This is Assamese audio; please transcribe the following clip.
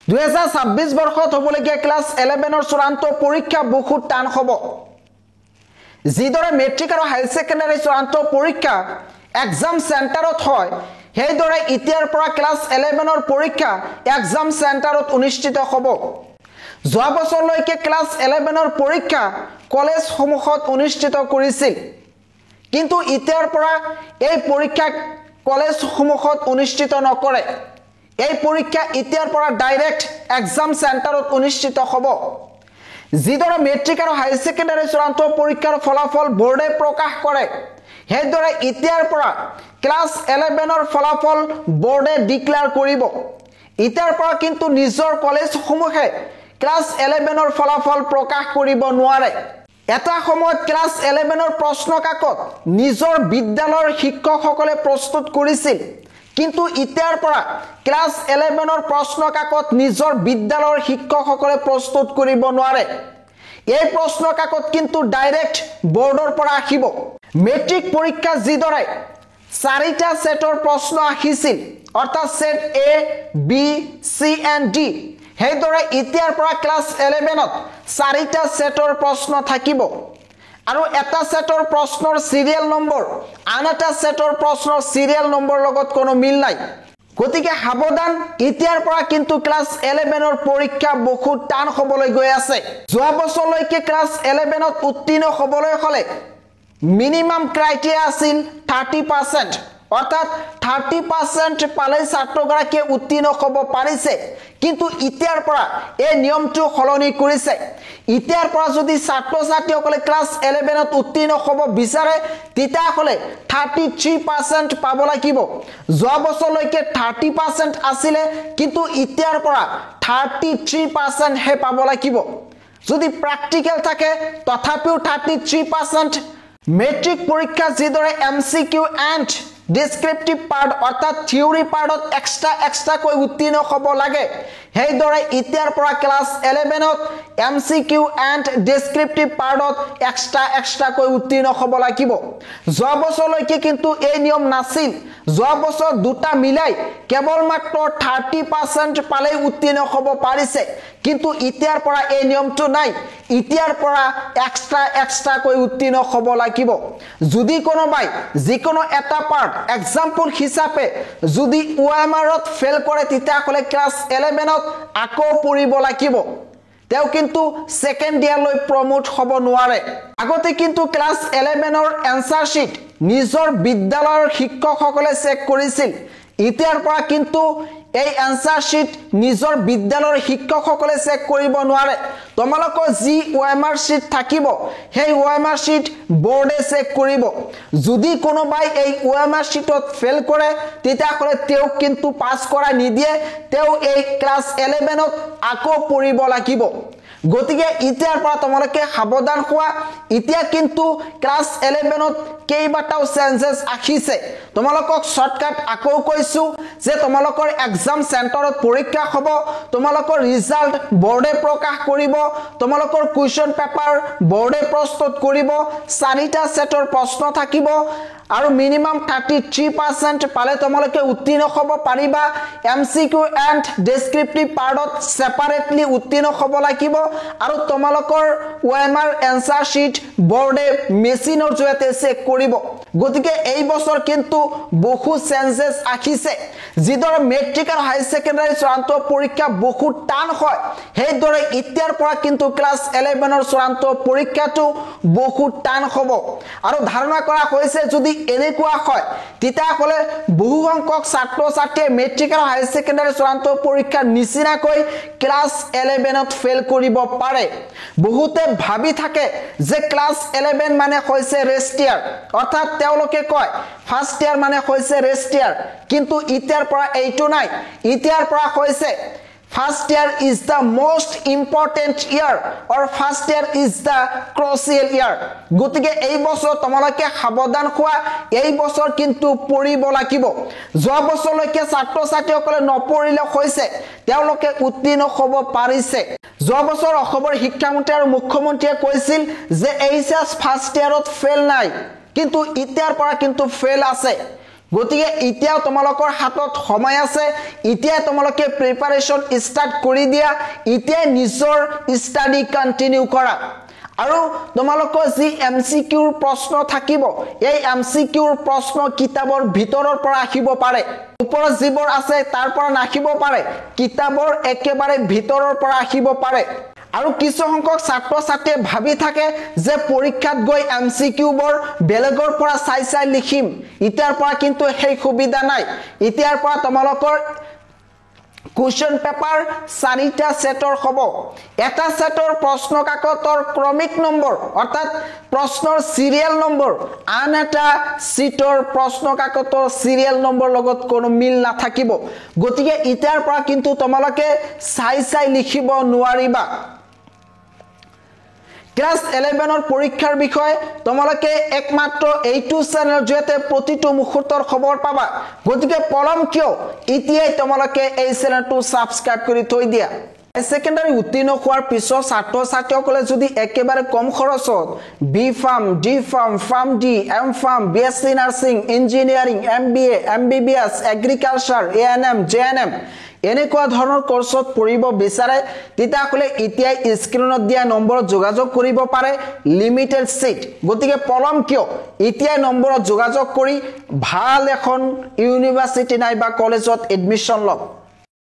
2026 বৰ্ষত হ'বলগীয়া ক্লাছ 11ৰ চূড়ান্ত পৰীক্ষা বহুত টান হ'ব যিদৰে মেট্ৰিক আৰু হাই সেকেন্ডাৰী চূড়ান্ত পৰীক্ষা এক্সাম চেণ্টাৰত হয় সেইদৰে ইতিয়াৰ পৰা ক্লাছ 11ৰ পৰীক্ষা এক্সাম চেণ্টাৰত অনুষ্ঠিত হ'ব যোৱা বছৰলৈকে ক্লাছ 11ৰ পৰীক্ষা কলেজ সমূহত অনুষ্ঠিত কৰিছিল কিন্তু ইতিয়াৰ পৰা এই পৰীক্ষা কলেজ সমূহত অনুষ্ঠিত নকৰে এই পৰীক্ষা ইতিয়াৰ পৰা ডাইৰেক্ট এক্সাম চেণ্টাৰত অনুষ্ঠিত হ'ব যিদৰে মেট্ৰিক আৰু হাই সেকেন্ডাৰী চূড়ান্ত পৰীক্ষাৰ ফলাফল বোৰ্ডে প্ৰকাশ কৰে সেইদৰে ইতিয়াৰ পৰা ক্লাছ 11ৰ ফলাফল বোৰ্ডে ডিক্লেয়াৰ কৰিব ইতিয়াৰ পৰা কিন্তু নিজৰ কলেজ সমূহে ক্লাছ 11ৰ ফলাফল প্ৰকাশ কৰিব নোৱাৰে এটা সময়ত ক্লাছ 11ৰ প্ৰশ্ন কাকত নিজৰ বিদ্যালয়ৰ শিক্ষকসকলে প্ৰস্তুত কৰিছিল কিন্তু ইতিয়াৰ পৰা ক্লাছ 11ৰ প্ৰশ্ন কাকত নিজৰ বিদ্যালয়ৰ শিক্ষকসকলে প্ৰস্তুত কৰিব নোৱাৰে এই প্ৰশ্ন কাকত কিন্তু ডাইৰেক্ট বোৰ্ডৰ পৰা আহিব মেট্ৰিক পৰীক্ষা যিদৰে চাৰিটা সেটৰ প্ৰশ্ন আহিছিল অৰ্থাৎ set A B C and D সেইদৰে ইতিয়াৰ পৰা ক্লাছ 11ত চাৰিটা সেটৰ প্ৰশ্ন থাকিব আৰু এটা সেটৰ প্ৰশ্নৰ সিৰিয়াল নম্বৰ আন এটা সেটৰ প্ৰশ্নৰ সিৰিয়াল নম্বৰ লগত কোনো মিল নাই গতিকে সাৱধান ইতিয়াৰ পৰা কিন্তু ক্লাছ 11ৰ পৰীক্ষা বহুত টান হ'বলৈ গৈ আছে যোৱা বছৰলৈকে ক্লাছ 11ত উত্তীৰ্ণ হ'বলৈ হলে মিনিমাম ক্ৰাইটেৰিয়া আছিল 30% অৰ্থাৎ 30% পালে ছাত্ৰগৰাকীয়ে উত্তীৰ্ণ হ'ব পাৰিছে কিন্তু ইতিয়াৰ পৰা এই নিয়মটো সলনি কৰিছে ইতিয়াৰ পৰা যদি ছাত্ৰ-ছাত্ৰীসকলে ক্লাছ 11ত উত্তীৰ্ণ হ'ব বিচাৰে তেতিয়াহ'লে 33% পাব লাগিব যোৱা বছৰলৈকে 30% আছিলে কিন্তু ইতিয়াৰ পৰা 33% হে পাব লাগিব যদি প্ৰ্যাকটিক্যাল থাকে তথাপিও 33% মেট্ৰিক পৰীক্ষা যিদৰে এমসিকিউ এণ্ড ডেসক্ৰিপটিভ পাৰ্ট অৰ্থাৎ থিওৰি পাৰ্টত এক্সট্ৰা কৈ উত্তীৰ্ণ হ'ব লাগে সেইদৰে ইতিয়াৰ পৰা ক্লাছ 11ত এমসিকিউ এণ্ড ডেসক্ৰিপটিভ পাৰ্টত এক্সট্ৰা কৈ উত্তীৰ্ণ হ'ব লাগিব যোৱা বছৰলৈকে কিন্তু এই নিয়ম নাছিল যোৱা বছৰ দুটা মিলাই কেৱল মাত্ৰ 30% পালে উত্তীৰ্ণ হ'ব পাৰিছে কিন্তু ইতিয়াৰ পৰা এই নিয়মটো নাই ইতিয়াৰ পৰা এক্সট্ৰা কৈ উত্তীৰ্ণ হ'ব লাগিব যদি কোনোবাই যিকোনো এটা পাৰ্ট এক্সাম্পল হিচাপে যদি ওএমআৰত ফেল কৰে তেতিয়াহ'লে ক্লাছ 11ত আকৌ পঢ়িব লাগিব তেও কিন্তু সেকেন্ড ইয়াৰলৈ প্ৰমোট হ'ব নোৱাৰে আগতে কিন্তু ক্লাছ 11ৰ এনসাৰ শীট নিজৰ বিদ্যালয়ৰ শিক্ষকসকলে চেক কৰিছিল ইতিয়াৰ পৰা কিন্তু এই এনসাৰ শীট নিজৰ বিদ্যালয়ৰ শিক্ষকসকলে চেক কৰিব নোৱাৰে তোমালোকৰ যি ওএমআৰ শীট থাকিব সেই ওএমআৰ শীট বোৰ্ডে চেক কৰিব যদি কোনোবাই এই ওএমআৰ শীটত ফেল কৰে তেতিয়াহ'লে তেও কিন্তু পাস কৰা নিদিয়ে তেও এই ক্লাছ 11ত আকৌ পঢ়িব লাগিব গতিকে ইতিয়াৰ পৰা তোমালোকে সাৱধান হোৱা ইতিয়া কিন্তু ক্লাছ 11ত কেইবাটাও চেঞ্জেছ আহিছে তোমালোকক শৰ্টকাট আকৌ কৈছো যে তোমালোকৰ এক্সাম চেণ্টাৰত পৰীক্ষা হ'ব তোমালোকৰ ৰিজাল্ট বোৰ্ডে প্ৰকাশ কৰিব তোমালোকৰ কুৱেশ্যন পেপাৰ বোৰ্ডে প্ৰস্তুত কৰিব চাৰিটা সেটৰ প্ৰশ্ন থাকিব আৰু মিনিমাম 33% পালে তোমালোকে উত্তীৰ্ণ হ'ব পাৰিবা এমসিকিউ এণ্ড ডেসক্ৰিপটিভ পাৰ্টত সেপাৰেটলি উত্তীৰ্ণ হ'ব লাগিব আৰু তোমালোকৰ ওএমআৰ এনসাৰ শীট বোৰ্ডে মেচিনৰ জৰিয়তে চেক কৰিব গতিকে এই বছৰ কিন্তু বহু চেঞ্জেছ আহিছে যিদৰে মেট্ৰিক আৰু হাই সেকেন্ডাৰী চূড়ান্ত পৰীক্ষা বহুত টান হয় সেইদৰে ইতিয়াৰ পৰা কিন্তু ক্লাছ 11ৰ চূড়ান্ত পৰীক্ষাটো বহুত টান হ'ব আৰু ধাৰণা কৰা হৈছে যদি এনেকুৱা হয় তেতিয়াহ'লে বহু সংখ্যক ছাত্ৰ-ছাত্ৰীয়ে মেট্ৰিক আৰু হাই সেকেন্ডাৰী চূড়ান্ত পৰীক্ষা নিচিনাকৈ ক্লাছ 11ত ফেল কৰিব পাৰে বহুতে ভাবি থাকে যে ক্লাছ 11 মানে হৈছে ৰেষ্ট ইয়াৰ অৰ্থাৎ তেওঁলোকে কয় ফাৰ্ষ্ট ইয়াৰ মানে হৈছে ৰেষ্ট ইয়াৰ কিন্তু ইতিয়াৰ পৰা এইটো নাই ইতিয়াৰ পৰা হৈছে First year is the most important year or first year is the crucial year. গতিকে এই বছৰ তোমালোকে সাৱধান হোৱা এই বছৰ কিন্তু পঢ়িব লাগিব যোৱা বছৰলৈকে ছাত্ৰ-ছাত্ৰীসকলে নপঢ়িলে হৈছে তেওঁলোকে উত্তীৰ্ণ হ'ব পাৰিছে যোৱা বছৰ অসমৰ শিক্ষামন্ত্ৰী আৰু মুখ্যমন্ত্ৰীয়ে কৈছিল যে এইচএছ ফাৰ্ষ্ট ইয়াৰত ফেল নাই কিন্তু ইতিয়াৰ পৰা কিন্তু ফেল আছে গতিকে এতিয়া তোমালোকৰ হাতত সময় আছে এতিয়া তোমালোকে প্ৰিপাৰেচন ষ্টাৰ্ট কৰি দিয়া এতিয়া নিজৰ ষ্টাডি কন্টিনিউ কৰা আৰু তোমালোকৰ যি এমসিকিউৰ প্ৰশ্ন থাকিব এই এমসিকিউৰ প্ৰশ্ন কিতাপৰ ভিতৰৰ পৰা আহিব পাৰে ওপৰত যিবোৰ আছে তাৰ পৰা নাহিব পাৰে কিতাপৰ একেবাৰে ভিতৰৰ পৰা আহিব পাৰে আৰু কিছু সংখ্যক ছাত্ৰ ছাত্ৰীয়ে ভাবি থাকে যে পৰীক্ষাত গৈ এমসিকিউ বৰ বেলেগৰ পৰা চাই লিখিম ইতিয়াৰ পৰা কিন্তু সেই সুবিধা নাই ইতিয়াৰ পৰা তোমালোকৰ কুৱেশ্যন পেপাৰ 4টা সেটৰ হ'ব এটা সেটৰ প্ৰশ্ন কাকতৰ ক্ৰমিক নম্বৰ অৰ্থাৎ প্ৰশ্নৰ সিৰিয়াল নম্বৰ আন এটা সিটৰ প্ৰশ্ন কাকতৰ সিৰিয়াল নম্বৰ লগত কোনো মিল নাথাকিব গতিকে ইতিয়াৰ পৰা কিন্তু তোমালোকে চাই লিখিব নোৱাৰিবা ক্লাস 11 পৰীক্ষাৰ বিষয় তোমালোকে একমাত্ৰ এইটো চেনেল জৰিয়তে প্ৰতিটো মুহূৰ্তৰ খবৰ পাবা গতিকে পলম কিয় ইতিয়াই তোমালোকে এই চেনেলটো সাবস্ক্ৰাইব কৰি থৈ দিয়া সেকেন্ডাৰী উত্তীৰ্ণ হোৱাৰ পিছত ছাত্ৰ ছাত্ৰীসকলে যদি একেবাৰে কম খৰচত B pharm D pharm pharm D M pharm BSc nursing engineering MBA MBBS agriculture ANM GNM এনেকুৱা ধৰণৰ কোৰ্সত পঢ়িব বিচাৰে তেতিয়াহলে ইতিয়াই স্ক্ৰিনত দিয়া নম্বৰত যোগাযোগ কৰিব পাৰে লিমিটেড সিট গতিকে পলম কিয় ইতিয়াই নম্বৰত যোগাযোগ কৰি ভাল এখন ইউনিভাৰ্সিটি নাইবা কলেজত এডমিশন লওক